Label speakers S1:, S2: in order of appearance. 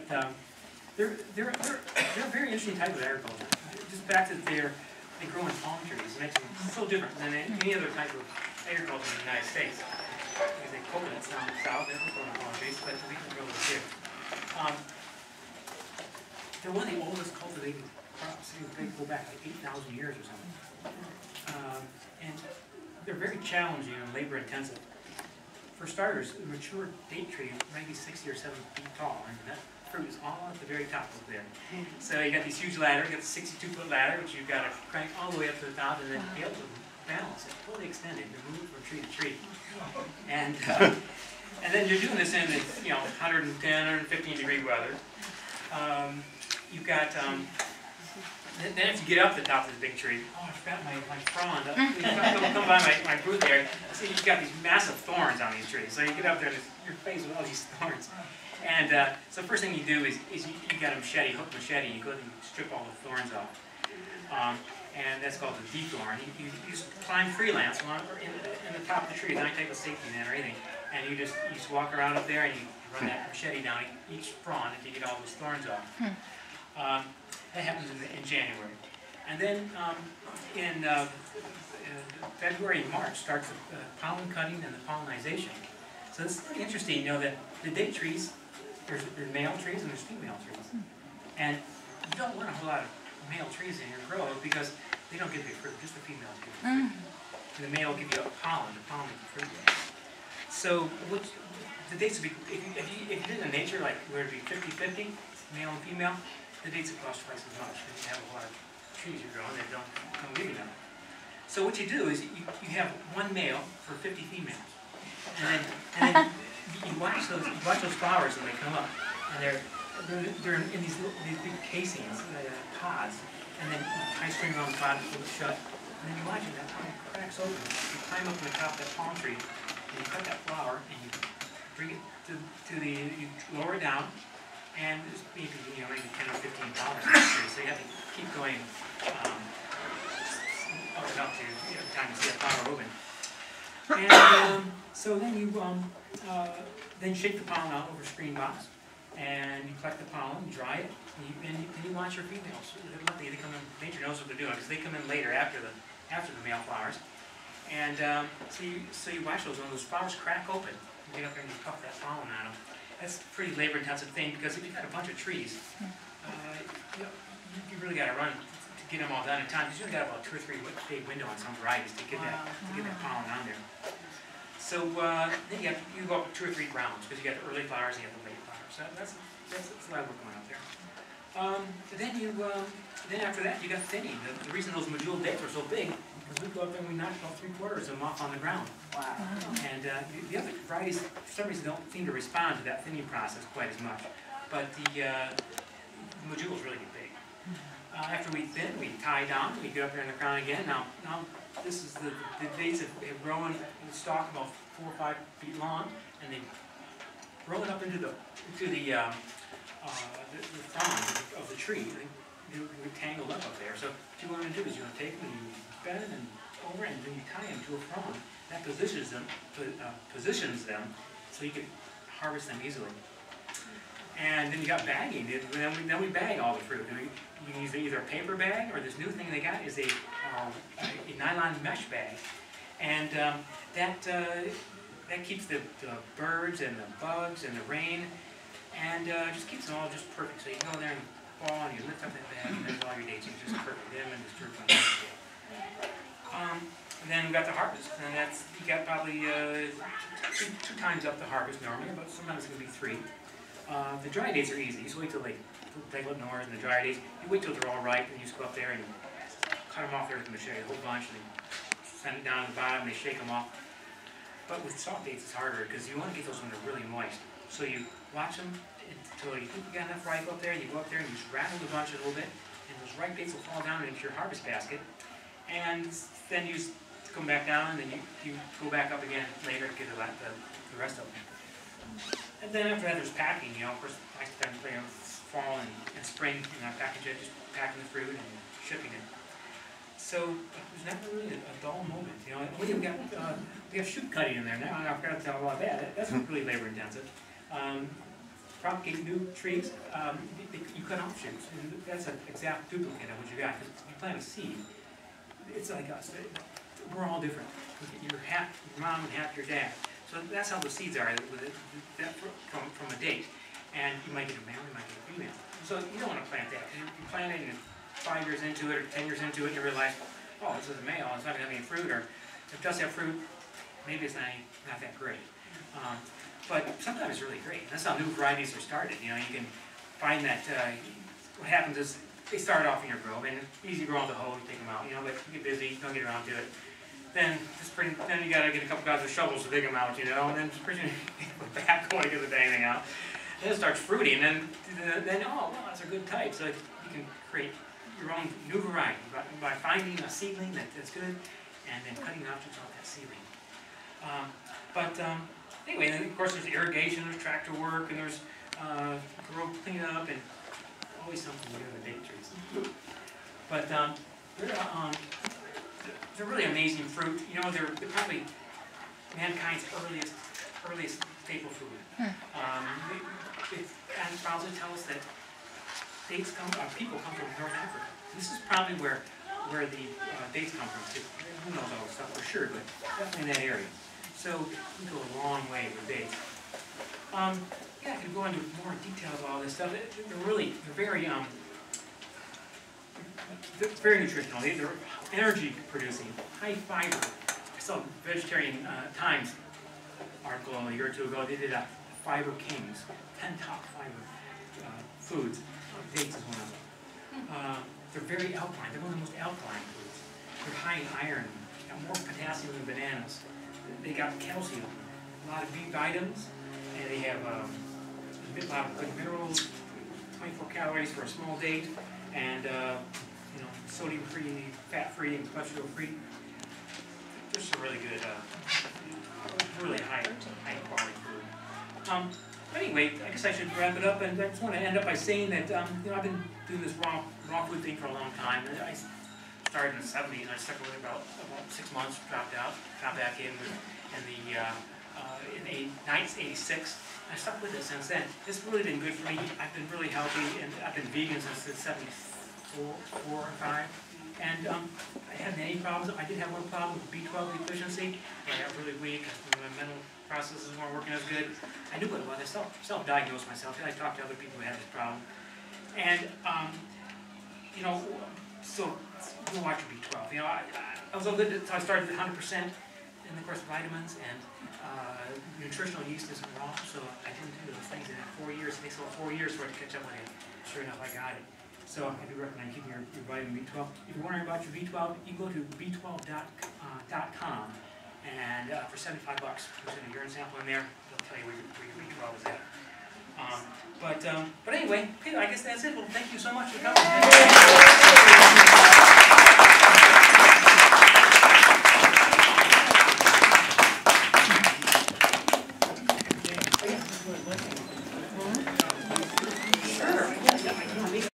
S1: they're a very interesting type of agriculture. Just the fact that they grow in palm trees makes them so different than any other type of agriculture in the United States. Because they coconuts down south, they don't grow in palm trees, but we can grow them here. They're one of the oldest cultivated crops. They go back like 8,000 years or something. And they're very challenging and labor intensive. For starters, a mature date tree might be 60 or 70 feet tall, and that fruit is all at the very top up there. So you got these huge ladders, you got the 62-foot ladder, which you've got to crank all the way up to the top, and then be able to balance it, fully extended, to move from tree to tree. And then you're doing this in 110, 115 degree weather. You've got then if you get up to the top of the big tree, oh, I forgot my frond. Come by my booth there. See, you've got these massive thorns on these trees. So you get up there and you're faced with all these thorns. And so the first thing you do is you got a machete, hook machete, and you go and you strip all the thorns off. And that's called the de-thorn. You just climb freelance in the top of the tree, not take a safety net or anything. And you just walk around up there and you run that machete down each frond until you get all those thorns off. That happens in January. And then in February and March starts the pollen cutting and the pollinization. So it's pretty interesting, that the date trees, there's male trees and there's female trees. And you don't want a whole lot of male trees in your grove because they don't give you fruit, just the females give you fruit. And the male will give you pollen, the pollen with the fruit. So the dates would be, if you did it in nature, like where it would be 50-50, male and female, the dates would cost twice as much because you have a lot of trees you're growing that don't give you them. So what you do is you have one male for 50 females. And then you watch those flowers when they come up, and they're in these big casings, pods, and then you tie string around the pod and pull it shut, and then you watch it, that pod cracks open. You climb up to the top of that palm tree, and you cut that flower, and you bring it you lower it down, and there's maybe 10 or 15 flowers in the tree, so you have to keep going up and up to every time you see a flower open. And so then you then shake the pollen out over a screen box, and you collect the pollen, you dry it, and you watch your females. They're lucky, they come in. Nature knows what they're doing because they come in later after the male flowers, and so you watch those when those flowers crack open. You get up there and you puff that pollen out of them. That's a pretty labor-intensive thing because if you've got a bunch of trees, you really got to run to get them all done in time. Because you've got about 2 or 3 day window on some varieties to get that pollen on there. So then you go up 2 or 3 rounds because you got the early flowers and you have the late flowers. So that's a lot of work going up there. Then after that you got thinning. The reason those medjool dates are so big is we go up there and we knock about 3/4 of them off on the ground. Wow. And the other varieties, for some reason, don't seem to respond to that thinning process quite as much. But the medjools really get big. After we thin, we tie down, we get up there in the crown again. Now this is the dates have grown the stalk about 4 or 5 feet long, and they grow it up into the frond of the tree. They're tangled up there. So what you want to do is you want to take them and you bend them over, and then you tie them to a frond. That positions them so you can harvest them easily. And then you got bagging. Then we bag all the fruit. You can use either a paper bag, or this new thing they got is a nylon mesh bag, and that keeps the birds and the bugs and the rain, and just keeps them all just perfect. So you go there in the fall and you lift up that bag, and there's all your dates. It's just perfect. Them and disturbed on. And then we got the harvest, and that's you got probably two times up the harvest normally, but sometimes it can be 3. The dry days are easy. You just wait till they go up north, and the dry days, you wait till they're all ripe, and you just go up there and cut them off there with the machete, a whole bunch, and send it down to the bottom, and they shake them off. But with soft dates, it's harder because you want to get those when they're really moist. So you watch them until you think you got enough ripe up there, and you go up there and you just rattle the bunch a little bit, and those ripe dates will fall down into your harvest basket, and then you come back down, and then you go back up again later to get the rest of them. And then after that, there's packing. Of course, I spend fall and spring in our package, just packing the fruit and shipping it. So there's never really a dull moment. We have shoot cutting in there now. I forgot to tell all about that. That's really labor intensive. propagate new trees, you cut offshoots, and that's an exact duplicate of what you got. Because you plant a seed, it's like us. We're all different. You're half your mom and half your dad. So that's how the seeds are with it, from a date. And you might get a male, you might get a female. So you don't want to plant that. You plant it, and 5 years into it or 10 years into it, you realize, oh, this is a male, it's not going to have any fruit, or if it does have fruit, maybe it's not that great. But sometimes it's really great. That's how new varieties are started. You know, you can find that what happens is they start off in your grove, and it's easy to grow on the hoe, you take them out, you know, but you get busy, you don't get around to it. Then you gotta get a couple guys with shovels to dig them out, you know, and then spring with a backhoe to get the dang thing out. Then it starts fruiting, and then oh, well, that's a good type. So you can create your own new variety by finding a seedling that's good, and then cutting offshoots off that seedling. Anyway, then of course there's irrigation, there's tractor work, and there's grow cleanup, and always something to do with the date trees. But they're really amazing fruit. You know, they're probably mankind's earliest staple food. Anthropologists tell us that people come from North Africa. This is probably where the dates come from too. Who knows all this stuff for sure, but definitely in that area. So we go a long way with dates. Yeah, I could go into more details of all this stuff. They're very nutritional. They're energy producing, high fiber. I saw Vegetarian Times article a year or two ago. They did a Fiber Kings, 10 top fiber foods. Dates is one of them. They're very alkaline. They're one of the most alkaline foods. They're high in iron, got more potassium than bananas. They got calcium, a lot of B vitamins, and they have a lot of good minerals, 24 calories for a small date, and you know, sodium-free, fat-free, and cholesterol-free. Just a really good, really high quality food. But anyway, I guess I should wrap it up, and I just want to end up by saying that you know, I've been doing this raw food thing for a long time. I started in the 70s, and I stuck with it about 6 months, dropped back in the 86. I stuck with it since then. It's really been good for me. I've been really healthy, and I've been vegan since 74 or 5. And I haven't had any problems. I did have one problem with B12 deficiency. I got really weak. My mental processes weren't working as good. I knew what it was. I self-diagnosed myself. I talked to other people who had this problem. And, you know, so go watch your B12. You know, I was a good until I started at 100%. And of course, vitamins and nutritional yeast isn't wrong, so I didn't do those things. And in 4 years, it takes about 4 years for it to catch up with it. Sure enough, I got it. So I do recommend keeping your vitamin B12. If you're wondering about your B12, you can go to b12.com, and for $75, there's a urine sample in there. They'll tell you where your B12 is at. But anyway, I guess that's it. Well, thank you so much for coming.